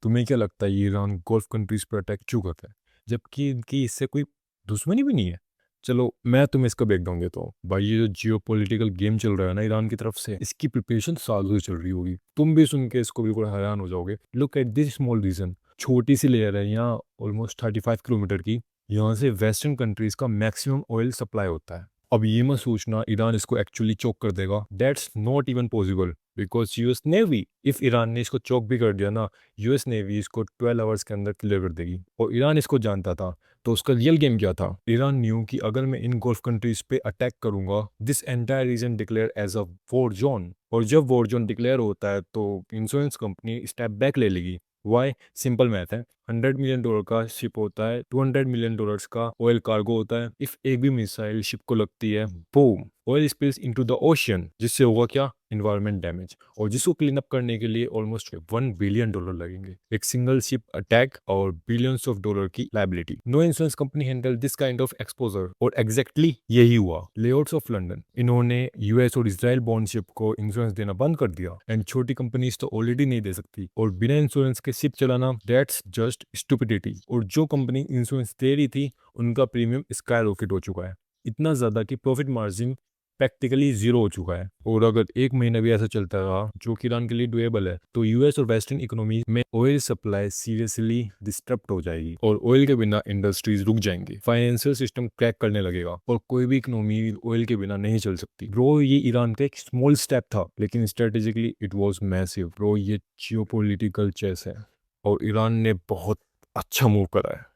तुम्हें क्या लगता है ये ईरान गल्फ कंट्रीज पर अटैक क्यों करता है जबकि इनकी इससे कोई दुश्मनी भी नहीं है? चलो मैं तुम्हें इसका ब्रेकडाउन देता हूँ भाई। ये जो जियो पॉलिटिकल गेम चल रहा है ना ईरान की तरफ से, इसकी प्रिपरेशन सालों से चल रही होगी। तुम भी सुन के इसको बिल्कुल हैरान हो जाओगे। Look at this small region. छोटी सी लेयर है यहाँ, ऑलमोस्ट 35 किलोमीटर की। यहाँ से वेस्टर्न कंट्रीज का मैक्सिमम ऑयल सप्लाई होता है। अब ये मत सोचना ईरान इसको एक्चुअली चोक कर देगा। That's not even possible because US navy, if Iran ने इसको चोक भी कर दिया ना, यूएस नेवी इसको 12 आवर्स के अंदर क्लियर कर देगी। और ईरान इसको जानता था। तो उसका रियल गेम क्या था? ईरान न्यू कि अगर मैं इन गल्फ कंट्रीज पे अटैक करूंगा, this entire region declare as a war zone. और जब वॉर जोन डिक्लेयर होता है तो इंश्योरेंस कंपनी स्टेप बैक ले लेगी। वाई? सिंपल मैथ है। $100 मिलियन का शिप होता है, $200 मिलियन का ऑयल कार्गो होता है। इफ एक भी मिसाइल शिप को लगती है, boom, oil spills into the ocean, जिससे होगा क्या? Environment damage. और जिसको क्लीन अप करने के लिए ऑलमोस्ट $1 बिलियन लगेंगे। एक सिंगल शिप अटैक और बिलियंस ऑफ डॉलर की liability. No insurance company handle this kind of exposure. और एग्जैक्टली यही हुआ। लेआउट्स ऑफ लंदन, इन्होंने यूएस और इसराइल बॉन्ड शिप को इंश्योरेंस देना बंद कर दिया। एंड छोटी कंपनीज तो ऑलरेडी नहीं दे सकती, और बिना इंश्योरेंस के शिप चलाना, दैट्स जस्ट स्टुपिडिटी। और जो कंपनी इंश्योरेंस दे रही थी उनका प्रीमियम स्काई रॉकेट हो चुका है। इतना ज्यादा कि प्रॉफिट मार्जिन प्रैक्टिकली जीरो हो चुका है। और अगर एक महीना भी ऐसा चलता रहा, जो कि ईरान के लिए डुएबल है, तो यूएस और वेस्टर्न इकोनॉमी में ऑयल सप्लाई सीरियसली डिस्टर्ब हो जाएगी। और ऑयल के बिना इंडस्ट्रीज रुक जाएंगी, फाइनेंशियल सिस्टम क्रैक करने लगेगा, और कोई भी इकोनॉमी ऑयल के बिना नहीं चल सकती। ब्रो ये ईरान का एक स्मॉल स्टेप था, लेकिन strategically it was massive. Bro ये जियोपॉलिटिकल चेस है, और ईरान ने बहुत अच्छा मूव करा है।